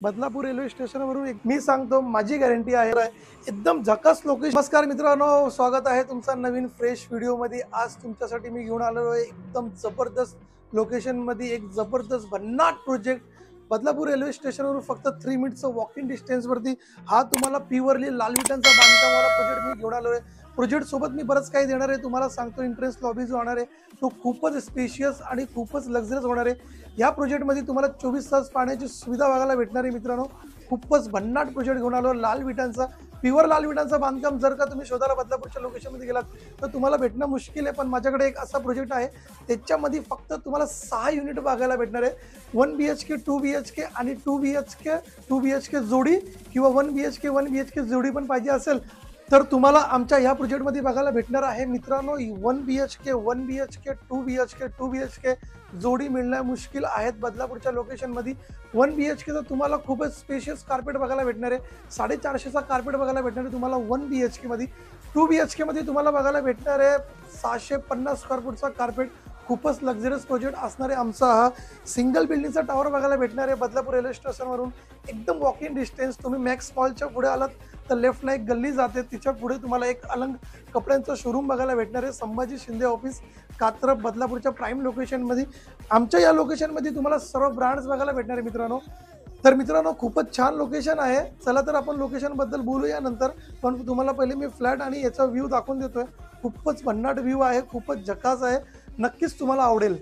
Badlapur railway स्टेशनवरून एक मी सांगतो माझी गॅरंटी आहे एकदम झकास लोकेशन। नमस्कार मित्रांनो, स्वागत आहे तुमचा नवीन फ्रेश व्हिडिओमध्ये। आज तुमच्यासाठी मी घेऊन आलो आहे एकदम जबरदस्त लोकेशनमध्ये एक जबरदस्त भन्नाट प्रोजेक्ट। बदलापूर रेल्वे स्टेशनवरून फक्त 3 मिनिटचं वॉकिंग डिस्टन्सवरती हा तुम्हाला प्युअरली लाल विटांचा बांधकामवाला प्रोजेक्ट मी घेऊन आलो आहे। प्रोजेक्ट सोबत मी बरंच काही देणार आहे तुम्हाला सांगतो। एंट्रन्स लॉबी जो होणार आहे तो खूपच स्पेशियस आणि खूपच लक्झरियस होणार आहे। या प्रोजेक्टमध्ये तुम्हाला 24 तास पाण्याची सुविधा बघायला भेटणार आहे मित्रांनो। खूपच भन्नाट प्रोजेक्ट घेऊन आलो लाल विटांचा, प्युअर लाल विटांचा बांधकाम। जर का तुम्ही शोधायला बदलापूरच्या लोकेशनमध्ये गेलात तर तुम्हाला भेटणं मुश्किल आहे, पण माझ्याकडे एक असा प्रोजेक्ट आहे त्याच्यामध्ये फक्त तुम्हाला 6 युनिट बघायला भेटणार आहे। 1 BHK 2 BHK आणि 2 BHK जोडी किंवा 1 BHK जोडी पण पाहिजे असेल तर तुम्हाला आमच्या ह्या प्रोजेक्टमध्ये बघायला भेटणार आहे मित्रांनो। 1 BHK 2 BHK जोडी मिळणं मुश्किल आहेत बदलापूरच्या लोकेशनमध्ये। 1 BHK तर तुम्हाला खूपच स्पेशियस कार्पेट बघायला भेटणार आहे, 450चा कार्पेट बघायला भेटणार आहे तुम्हाला 1 BHK मध्ये। 2 BHK मध्ये तुम्हाला बघायला भेटणार आहे 650 स्क्वेअर फूटचा कार्पेट। खूपच लक्झरियस प्रोजेक्ट असणार आहे आमचा हा। सिंगल बिल्डिंगचा टावर बघायला भेटणार आहे बदलापूर रेल्वे स्टेशनवरून एकदम वॉकिंग डिस्टन्स। तुम्ही मॅक्स मॉलच्या पुढे आलात तर लेफ्टला एक गल्ली जाते, तिच्या पुढे तुम्हाला एक अलंग कपड्यांचा शोरूम बघायला भेटणार आहे। Sambhaji Shinde office Katrap बदलापूरच्या prime लोकेशनमध्ये। आमच्या या लोकेशनमध्ये तुम्हाला सर्व ब्रँड्स बघायला भेटणार आहे मित्रांनो। तर मित्रांनो खूपच छान लोकेशन आहे। चला तर आपण लोकेशन बद्दल बोलूया नंतर, पण तुम्हाला पहिले मी फ्लॅट आणि याचा व्ह्यू दाखवून देतोय। खूपच भन्नाट व्ह्यू आहे, खूपच झकास आहे, नक्कीच तुम्हाला आवडेल।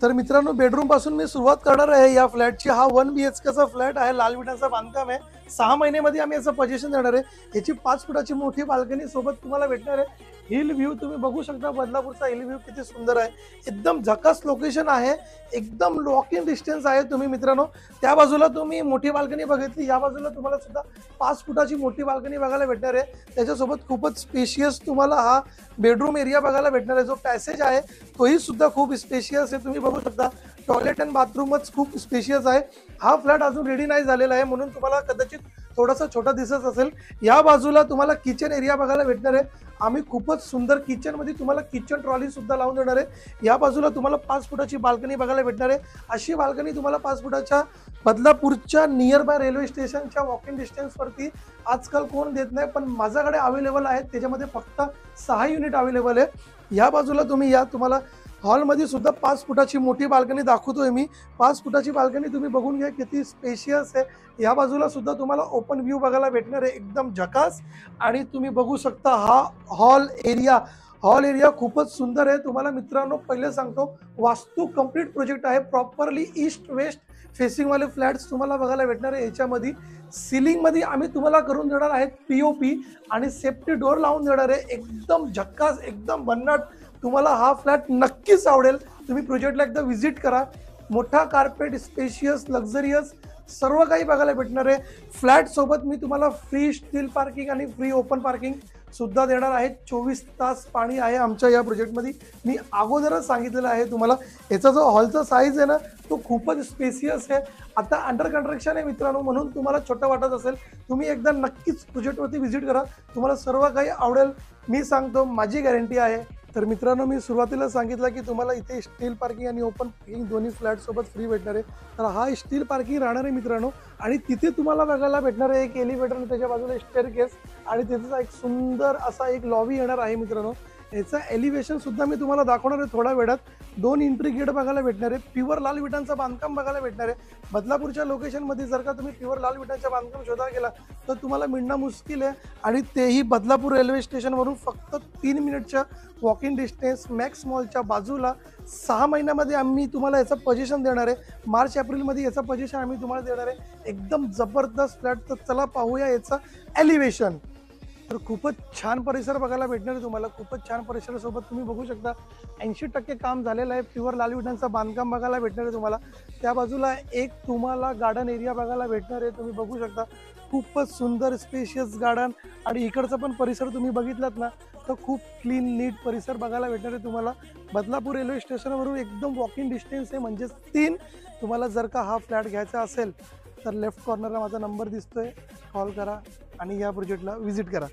तर मित्रांनो बेडरूम पासून मी सुरुवात करणार आहे या फ्लॅटची। हा 1 BHK चा फ्लॅट आहे, लाल विटांचा बांधकाम आहे। 6 महिन्यामध्ये आम्ही याचं पोझिशन देणार आहे। याची 5 फुटाची मोठी बाल्कनी सोबत तुम्हाला भेटणार आहे। हिल व्ह्यू तुम्ही बघू शकता, बदलापूरचा हिल व्ह्यू किती सुंदर आहे, एकदम झकास लोकेशन आहे, एकदम वॉकिंग डिस्टन्स आहे तुम्ही मित्रांनो। त्या बाजूला तुम्ही मोठी बाल्कनी बघितली, या बाजूला तुम्हाला सुद्धा 5 फुटाची मोठी बाल्कनी बघायला भेटणार आहे। त्याच्यासोबत खूपच स्पेशियस तुम्हाला हा बेडरूम एरिया बघायला भेटणार आहे। जो पॅसेज आहे तोही सुद्धा खूप स्पेशियस आहे, तुम्ही बघू शकता। टॉयलेट अँड बाथरूमच खूप स्पेशियस आहे। हा फ्लॅट अजून रेडी नाही झालेला आहे म्हणून तुम्हाला कदाचित थोडासा छोटा दिसत असेल। या बाजूला तुम्हाला किचन एरिया बघायला भेटणार आहे। आम्ही खूपच सुंदर किचन मध्ये तुम्हाला किचन ट्रॉली सुद्धा लावून देणार आहे। या बाजूला तुम्हाला 5 फुटाची बाल्कनी बघायला भेटणार आहे। अशी बाल्कनी तुम्हाला 5 फुटाच्या बदलापूरच्या नियर बाय रेल्वे स्टेशनच्या वॉकिंग डिस्टन्सवरती आजकाल कोण देत नाही, पण माझ्याकडे अवेलेबल आहेत। त्याच्यामध्ये फक्त 6 युनिट अवेलेबल आहे। या बाजूला तुम्ही या, तुम्हाला हॉलमध्ये सुद्धा 5 फुटाची मोठी बाल्कनी दाखवतोय मी। 5 फुटाची बाल्कनी तुम्ही बघून घ्या किती स्पेशियस आहे। या बाजूला सुद्धा तुम्हाला ओपन व्ह्यू बघायला भेटणार आहे, एकदम झकास। आणि तुम्ही बघू शकता हा हॉल एरिया खूपच सुंदर आहे। तुम्हाला मित्रांनो पहिले सांगतो, वास्तू कंप्लीट प्रोजेक्ट आहे, प्रॉपरली ईस्ट वेस्ट फेसिंग वाले फ्लॅट्स तुम्हाला बघायला भेटणार आहे। याच्यामध्ये सिलिंग मध्ये आम्ही तुम्हाला करून देणार आहेत POP आणि सेफ्टी डोर लावून देणार आहे। एकदम झकास, एकदम भन्नाट, तुम्हाला हा फ्लॅट नक्कीच आवडेल। तुम्ही प्रोजेक्टला एकदा व्हिजिट करा। मोठा कार्पेट, स्पेशियस, लक्झरियस सर्व काही बघायला भेटणार आहे। फ्लॅट सोबत मी तुम्हाला फ्री स्टील पार्किंग आणि फ्री ओपन पार्किंग सुद्धा देणार आहे। 24 तास पाणी आहे आमच्या या प्रोजेक्टमध्ये, मी अगोदरच सांगितलेलं आहे तुम्हाला। याचा जो हॉलचा साईज आहे ना तो खूपच स्पेशियस आहे। आता अंडर कन्स्ट्रक्शन आहे मित्रांनो, म्हणून तुम्हाला छोटं वाटत असेल। तुम्ही एकदा नक्कीच प्रोजेक्टवरती व्हिजिट करा, तुम्हाला सर्व काही आवडेल, मी सांगतो, माझी गॅरंटी आहे। तर मित्रांनो मी सुरुवातीला सांगितलं की तुम्हाला इथे स्टील पार्किंग आणि ओपन पार्किंग दोन्ही फ्लॅट सोबत फ्री भेटणार आहे। तर हा स्टील पार्किंग राहणार आहे मित्रांनो, आणि तिथे तुम्हाला बघायला भेटणार आहे एक एलिव्हेटर आणि त्याच्या बाजूला स्टेअरकेस आणि तिथेचा एक सुंदर असा एक लॉबी येणार आहे मित्रांनो। याचा एलिव्हेशन सुद्धा मी तुम्हाला दाखवणार आहे थोड्या वेळात। 2 एंट्री गेट बघायला भेटणार आहे, प्युअर लाल विटांचा बांधकाम बघायला भेटणार आहे। बदलापूरच्या लोकेशनमध्ये जर का तुम्ही प्युअर लाल विटांचा बांधकाम शोधायला गेला तर तुम्हाला मिळणं मुश्किल आहे, आणि तेही बदलापूर रेल्वे स्टेशनवरून फक्त 3 मिनिटच्या वॉकिंग डिस्टन्स मॅक्स मॉलच्या बाजूला। 6 महिन्यामध्ये आम्ही तुम्हाला याचं पोझिशन देणार आहे। मार्च एप्रिलमध्ये याचं पोझिशन आम्ही तुम्हाला देणार आहे। एकदम जबरदस्त फ्लॅट। तर चला पाहूया याचं एलिव्हेशन। तर खूपच छान परिसर बघायला भेटणार आहे तुम्हाला। खूपच छान परिसरासोबत तुम्ही बघू शकता 80% काम झालेलं आहे। प्युअर लाल विटांचं बांधकाम बघायला भेटणार आहे तुम्हाला। त्या बाजूला एक तुम्हाला गार्डन एरिया बघायला भेटणार आहे, तुम्ही बघू शकता। खूपच सुंदर स्पेशियस गार्डन, आणि इकडचा पण परिसर तुम्ही बघितलात ना तर खूप क्लीन नीट परिसर बघायला भेटणार आहे तुम्हाला। बदलापूर रेल्वे स्टेशनवरून एकदम वॉकिंग डिस्टन्स आहे, म्हणजे 3। तुम्हाला जर का हा फ्लॅट घ्यायचा असेल तर लेफ्ट कॉर्नरला माझा नंबर दिसतोय, कॉल करा आणि या प्रोजेक्टला व्हिजिट करा।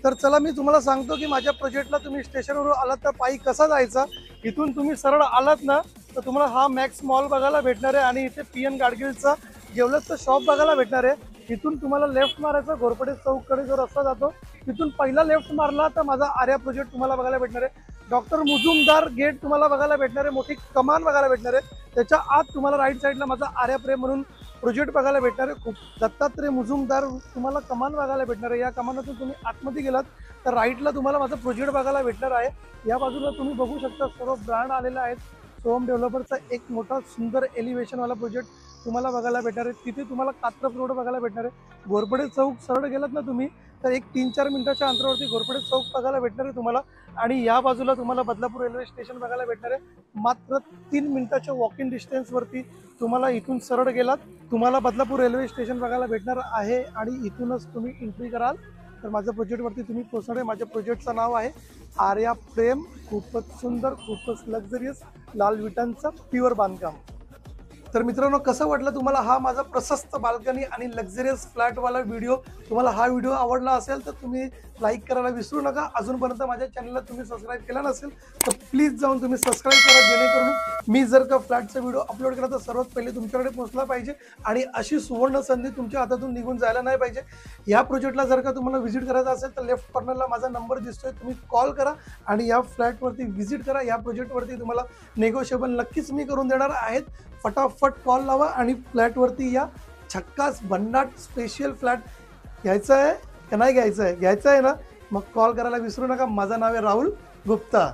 तर चला मी तुम्हाला सांगतो की माझ्या प्रोजेक्टला तुम्ही स्टेशनवर आलात तर पायी कसा जायचा। इथून तुम्ही सरळ आलात ना तर तुम्हाला हा मॅक्स मॉल बघायला भेटणार आहे आणि इथे पी एन गाडगिलचा ज्वेलर्सचं शॉप बघायला भेटणार आहे। इथून तुम्हाला लेफ्ट मारायचा, घोरपडे चौककडे जो रस्ता जातो तिथून पहिला लेफ्ट मारला तर माझा आर्या प्रोजेक्ट तुम्हाला बघायला भेटणार आहे। डॉक्टर मुजुमदार गेट तुम्हाला बघायला भेटणार आहे, मोठी कमान बघायला भेटणार आहे। त्याच्या आत तुम्हाला राईट साईडला माझा आर्या प्रेम म्हणून प्रोजेक्ट बघायला भेटणार आहे। खूप दत्तात्रय मुजुमदार तुम्हाला कमान बघायला भेटणार आहे। या कमानातून तुम्ही आतमध्ये गेलात तर राईटला तुम्हाला माझा प्रोजेक्ट बघायला भेटणार आहे। या बाजूला तुम्ही बघू शकता सर्व ब्रँड आलेला आहे। सोहम डेव्हलपरचा एक मोठा सुंदर एलिव्हेशनवाला प्रोजेक्ट तुम्हाला बघायला भेटणार आहे। तिथे तुम्हाला कात्रप रोड बघायला भेटणार आहे। घोरपडे चौक सरळ गेलात ना तुम्ही तर एक 3-4 मिनिटाच्या अंतरावरती घोरपडे चौक बघायला भेटणार आहे तुम्हाला। आणि या बाजूला तुम्हाला बदलापूर रेल्वे स्टेशन बघायला भेटणार आहे। मात्र 3 मिनिटाच्या वॉक इन डिस्टन्सवरती तुम्हाला इथून सरळ गेलात तुम्हाला बदलापूर रेल्वे स्टेशन बघायला भेटणार आहे आणि इथूनच तुम्ही एंट्री कराल तर माझ्या प्रोजेक्टवरती तुम्ही पोहोचणार आहे। माझ्या प्रोजेक्टचं नाव आहे आर्या प्रेम। खूपच सुंदर, खूपच लक्झरियस लाल विटांचं प्युअर बांधकाम। तर मित्रांनो कसं वाटलं तुम्हाला हा माझा प्रशस्त बाल्कनी आणि लक्झरियस फ्लॅटवाला व्हिडिओ। तुम्हाला हा व्हिडिओ आवडला असेल तर तुम्ही लाईक करायला विसरू नका। अजूनपर्यंत माझ्या चॅनलला तुम्ही सबस्क्राईब केला नसेल तर प्लीज जाऊन तुम्ही सबस्क्राईब करा, जेणेकरून मी जर का फ्लॅटचा व्हिडिओ अपलोड केला तर सर्वात पहिले तुमच्याकडे पोहोचला पाहिजे आणि अशी सुवर्ण संधी तुमच्या हातातून निघून जायला नाही पाहिजे। या प्रोजेक्टला जर का तुम्हाला व्हिजिट करायचं असेल तर लेफ्ट कॉर्नरला माझा नंबर दिसतोय, तुम्ही कॉल करा आणि या फ्लॅटवरती व्हिजिट करा। या प्रोजेक्टवरती तुम्हाला नेगोशिएबल नक्कीच मी करून देणार आहेत। फटाफट कॉल लावा आणि फ्लॅटवरती या। झक्कास भन्नाट स्पेशल फ्लॅट घ्यायचा आहे का नाही घ्यायचा आहे? घ्यायचा आहे ना, मग कॉल करायला विसरू नका। माझं नाव आहे राहुल गुप्ता।